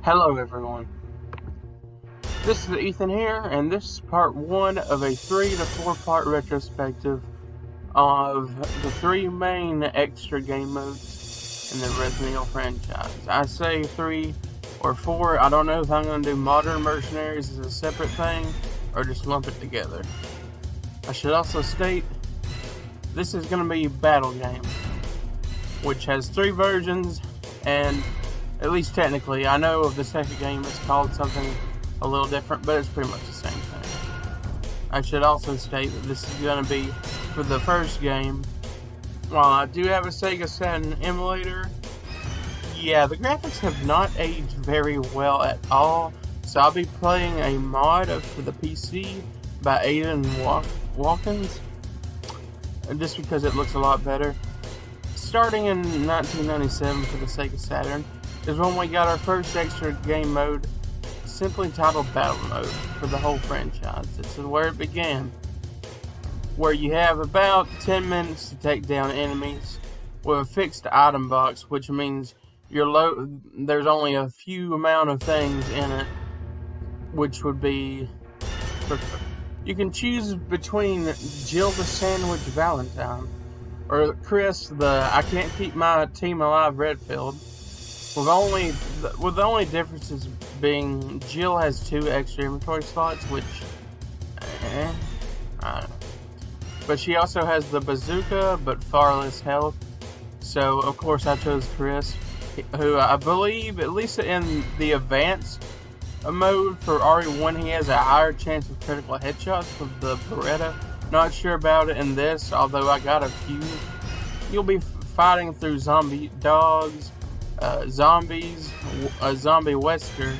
Hello everyone, this is Ethan here, and this is part 1 of a 3 to 4 part retrospective of the 3 main extra game modes in the Resident Evil franchise. I say 3 or 4, I don't know if I'm going to do Modern Mercenaries as a separate thing, or just lump it together. I should also state, this is going to be Battle Game, which has 3 versions, and at least technically, I know of the second game it's called something a little different, but it's pretty much the same thing. I should also state that this is going to be for the first game. While I do have a Sega Saturn emulator, yeah, the graphics have not aged very well at all, so I'll be playing a mod for the PC by Aiden Watkins, just because it looks a lot better. Starting in 1997 for the Sega Saturn is when we got our first extra game mode, simply titled Battle Mode, for the whole franchise. This is where it began, where you have about 10 minutes to take down enemies with a fixed item box, which means there's only a few amount of things in it, which would be, you can choose between Jill the Sandwich Valentine or Chris the I can't keep my team alive Redfield. With the only differences being Jill has 2 extra inventory slots, which, I don't know. But she also has the bazooka, but far less health. So, of course, I chose Chris, who I believe, at least in the advanced mode for RE1, he has a higher chance of critical headshots with the Beretta. Not sure about it in this, although I got a few. You'll be fighting through zombie dogs, zombies, a zombie western,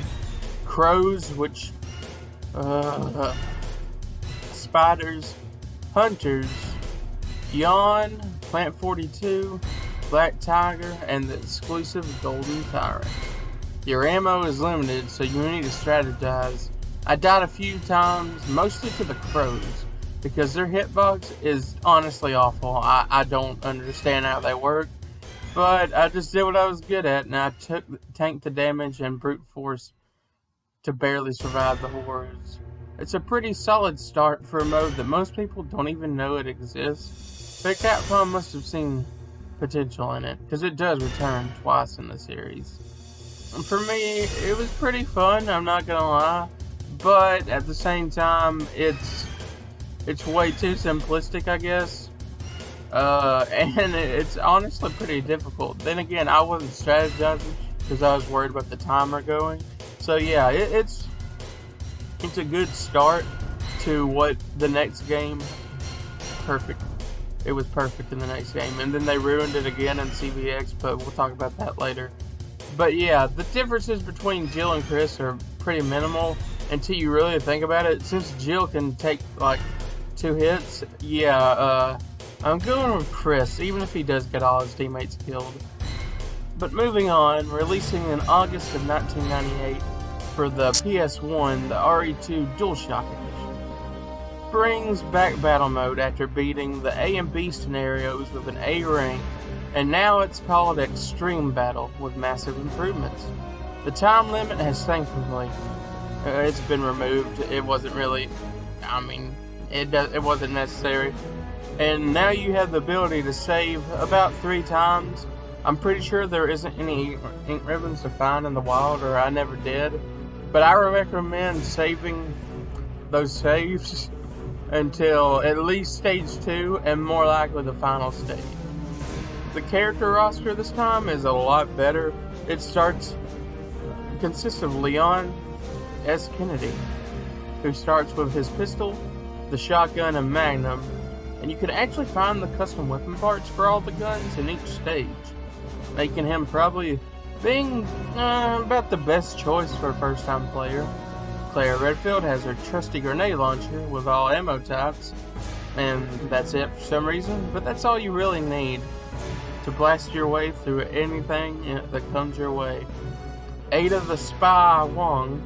crows, which, spiders, hunters, yawn, plant 42, black tiger, and the exclusive golden tyrant. Your ammo is limited, so you need to strategize. I died a few times, mostly to the crows, because their hitbox is honestly awful. I don't understand how they work. But I just did what I was good at, and I tanked the damage and brute force to barely survive the hordes. It's a pretty solid start for a mode that most people don't even know it exists, but Capcom must have seen potential in it, because it does return twice in the series. And for me, it was pretty fun, I'm not gonna lie, but at the same time, it's way too simplistic, I guess. And it's honestly pretty difficult. Then again, I wasn't strategizing because I was worried about the timer going. So yeah, it's a good start to what the next game, perfect. It was perfect in the next game, and then they ruined it again in CVX, but we'll talk about that later. But yeah, the differences between Jill and Chris are pretty minimal until you really think about it. Since Jill can take like 2 hits, yeah, I'm going with Chris, even if he does get all his teammates killed. But moving on, releasing in August of 1998 for the PS1, the RE2 DualShock Edition brings back Battle Mode after beating the A and B scenarios with an A rank, and now it's called Extreme Battle with massive improvements. The time limit has thankfully, it's been removed. It wasn't really, it wasn't necessary. And now you have the ability to save about 3 times. I'm pretty sure there isn't any ink ribbons to find in the wild, or I never did. But I recommend saving those saves until at least stage 2, and more likely the final stage. The character roster this time is a lot better. It consists of Leon S. Kennedy, who starts with his pistol, the shotgun, and magnum. And you can actually find the custom weapon parts for all the guns in each stage, making him probably being about the best choice for a first-time player. Claire Redfield has her trusty grenade launcher with all ammo types, and that's it for some reason, but that's all you really need to blast your way through anything that comes your way. Ada the Spy Wong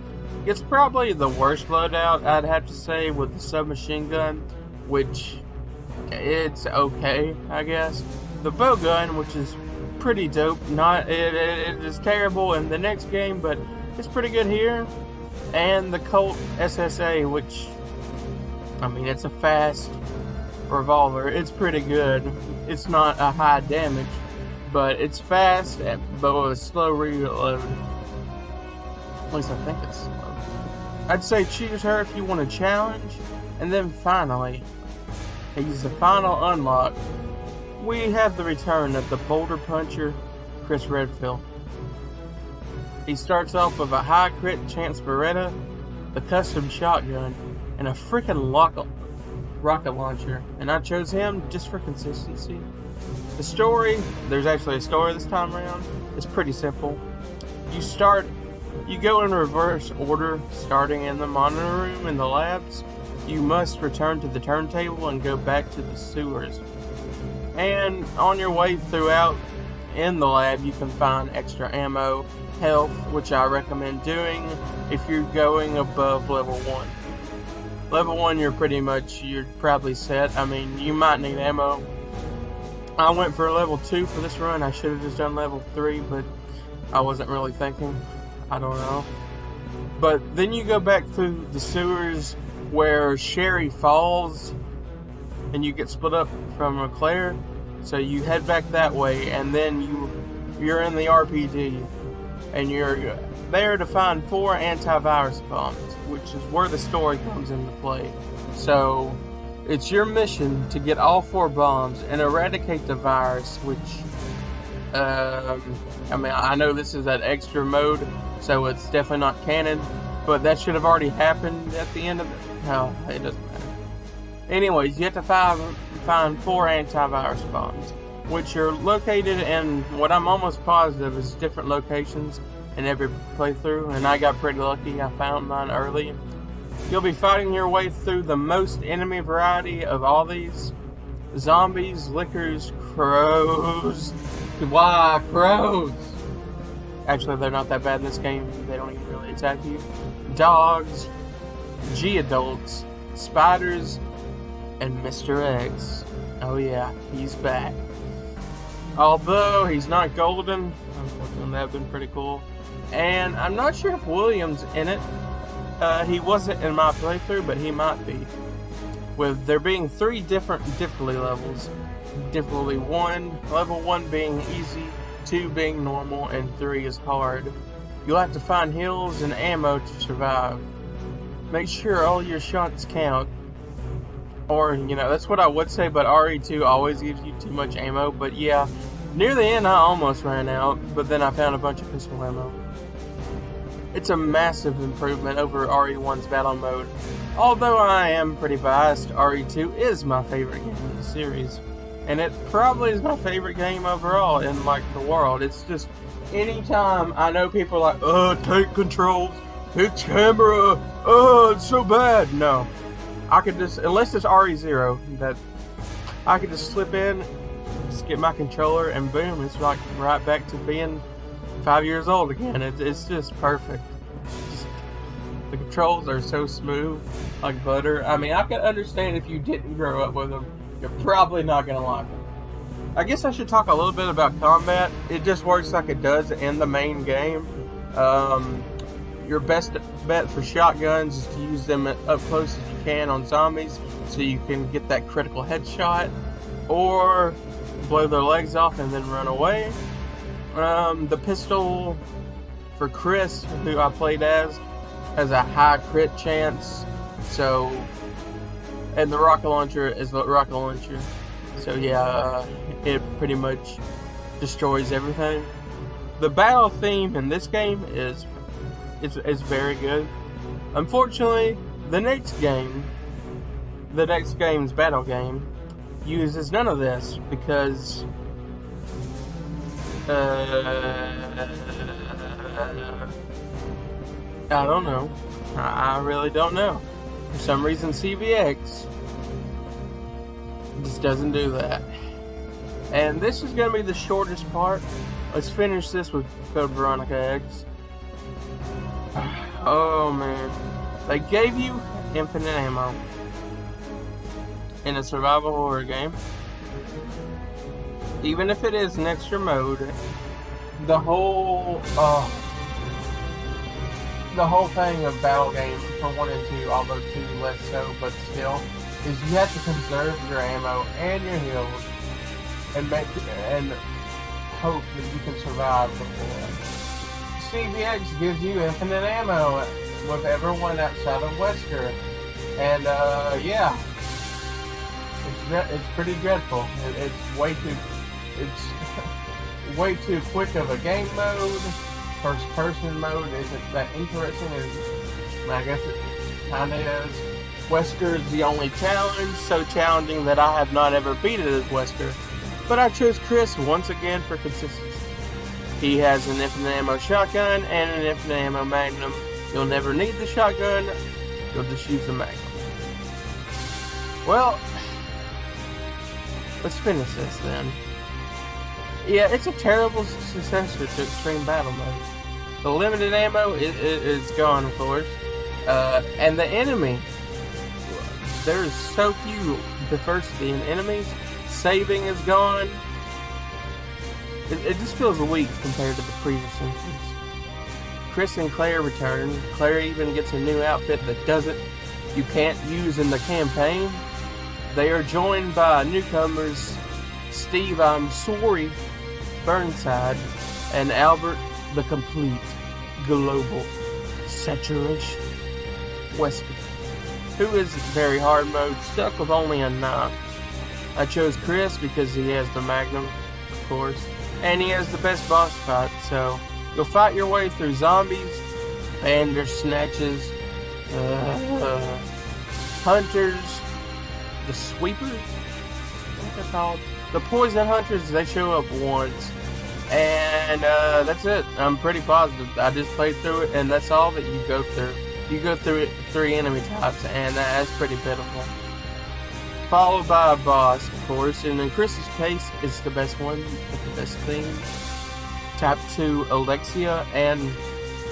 gets probably the worst loadout, I'd have to say, with the submachine gun, which it's okay, I guess. The bowgun, which is pretty dope. It is terrible in the next game, but It's pretty good here. And the Colt SSA, which, I mean, it's a fast revolver. It's pretty good. It's not a high damage, but it's fast, but with a slow reload. At least I think it's slow. I'd say choose her if you want a challenge. And then finally, he's the final unlock. We have the return of the Boulder Puncher, Chris Redfield. He starts off with a high crit chance Beretta, the custom shotgun, and a freaking rocket launcher. And I chose him just for consistency. The story, there's actually a story this time around. It's pretty simple. You go in reverse order, starting in the monitor room in the labs. You must return to the turntable and go back to the sewers. And on your way throughout in the lab, you can find extra ammo, health, which I recommend doing if you're going above level 1. Level 1, you're probably set. I mean, you might need ammo. I went for level 2 for this run. I should have just done level 3, but I wasn't really thinking. I don't know. But then you go back through the sewers where Sherry falls and you get split up from Leclerc. So you head back that way, and then you're in the RPG, and you're there to find 4 antivirus bombs, which is where the story comes into play. So it's your mission to get all 4 bombs and eradicate the virus, which I mean, I know this is that extra mode, so it's definitely not canon, but that should have already happened at the end of it. No, it doesn't matter. Anyways, you have to find 4 antivirus bombs, which are located in what I'm almost positive is different locations in every playthrough, and I got pretty lucky. I found mine early. You'll be fighting your way through the most enemy variety of all these: zombies, lickers, crows. Why crows? Actually, they're not that bad in this game. They don't even really attack you. Dogs, G-adults, spiders, and Mr. X. Oh yeah, he's back. Although he's not golden, unfortunately that would have been pretty cool. And I'm not sure if William's in it. He wasn't in my playthrough, but he might be. With there being 3 different difficulty levels. Difficulty 1, level 1 being easy, 2 being normal, and 3 is hard. You'll have to find heals and ammo to survive. Make sure all your shots count. Or, you know, that's what I would say, but RE2 always gives you too much ammo. But yeah, near the end I almost ran out, but then I found a bunch of pistol ammo. It's a massive improvement over RE1's battle mode. Although I am pretty biased, RE2 is my favorite game in the series. And it probably is my favorite game overall in, like, the world. It's just, anytime I know people are like, tank controls, fix camera, it's so bad. No. I could just, unless it's RE0, that I could just slip in, just get my controller, and boom, it's like right back to being 5 years old again. It's just perfect. The controls are so smooth, like butter. I mean, I can understand if you didn't grow up with them, you're probably not going to like them. I guess I should talk a little bit about combat. It just works like it does in the main game. Your best bet for shotguns is to use them up close as you can on zombies, so you can get that critical headshot, or blow their legs off and then run away. The pistol for Chris, who I played as, has a high crit chance, so, and the rocket launcher is the rocket launcher, so yeah, it pretty much destroys everything. The battle theme in this game is very good. Unfortunately, the next game's battle game, uses none of this because I don't know. I really don't know. For some reason, CVX just doesn't do that. And this is going to be the shortest part. Let's finish this with Code Veronica X. Oh man, they gave you infinite ammo in a survival horror game. Even if it is an extra mode, the whole the whole thing of battle game for 1 and 2, although 2 less so, but still, is you have to conserve your ammo and your heals and hope that you can survive before. CVX gives you infinite ammo with everyone outside of Wesker, and yeah, it's pretty dreadful. It's way too quick of a game mode. First person mode isn't that interesting, and I guess it kinda is. Wesker is the only challenge, so challenging that I have not ever beat it as Wesker. But I chose Chris once again for consistency. He has an infinite ammo shotgun and an infinite ammo magnum. You'll never need the shotgun, you'll just use the magnum. Well, let's finish this then. Yeah, it's a terrible successor to Extreme Battle Mode. The limited ammo is gone, of course. And the enemy, there's so few diversity in enemies. Saving is gone. It just feels weak compared to the previous entries. Chris and Claire return. Claire even gets a new outfit that you can't use in the campaign. They are joined by newcomers Steve, I'm sorry, Burnside, and Albert, the complete global saturation Wesker, who is very hard mode, stuck with only a knife. I chose Chris because he has the Magnum, of course, and he has the best boss fight, so you'll fight your way through zombies, bandersnatches, hunters, the sweepers, what they're called? The poison hunters, they show up once, and that's it. I'm pretty positive. I just played through it, and that's all that you go through. You go through it 3 enemy types, and that's pretty pitiful. Followed by a boss, of course, and in Chris's case, it's the best one, with the best thing. Type 2 Alexia, and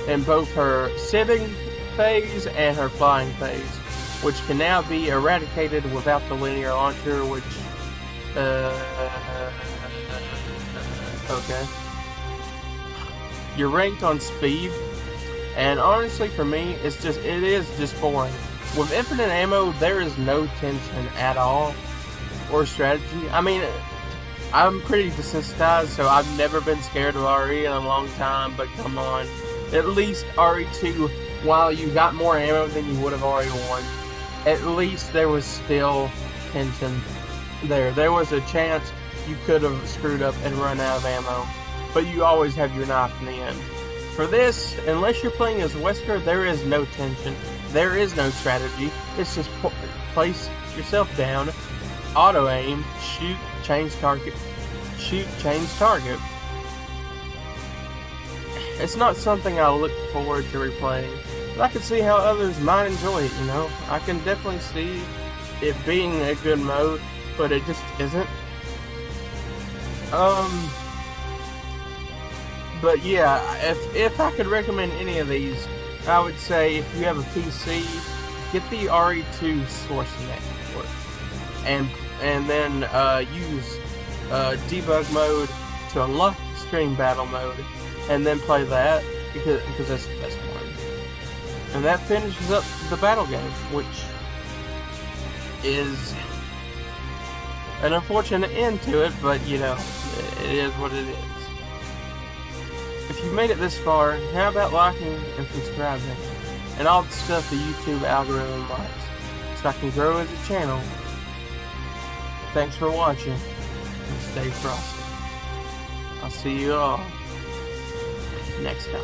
in both her sitting phase and her flying phase, which can now be eradicated without the linear launcher, which okay. You're ranked on speed, and honestly for me, it is just boring. With infinite ammo, there is no tension at all, or strategy. I mean, I'm pretty desensitized, so I've never been scared of RE in a long time, but come on. At least RE2, while you got more ammo than you would have RE1, at least there was still tension there. There was a chance you could have screwed up and run out of ammo, but you always have your knife in the end. For this, unless you're playing as Wesker, there is no tension. There is no strategy. It's just place yourself down, auto aim, shoot, change target, shoot, change target. It's not something I look forward to replaying, but I can see how others might enjoy it, you know? I can definitely see it being a good mode, but it just isn't. But yeah, if I could recommend any of these, I would say if you have a PC, get the RE2 source network, and then use debug mode to unlock Extreme Battle Mode, and then play that because that's the best one. And that finishes up the battle game, which is an unfortunate end to it, but you know, it is what it is. If you've made it this far, how about liking and subscribing, and all the stuff the YouTube algorithm likes, so I can grow as a channel. Thanks for watching, and stay frosty. I'll see you all next time.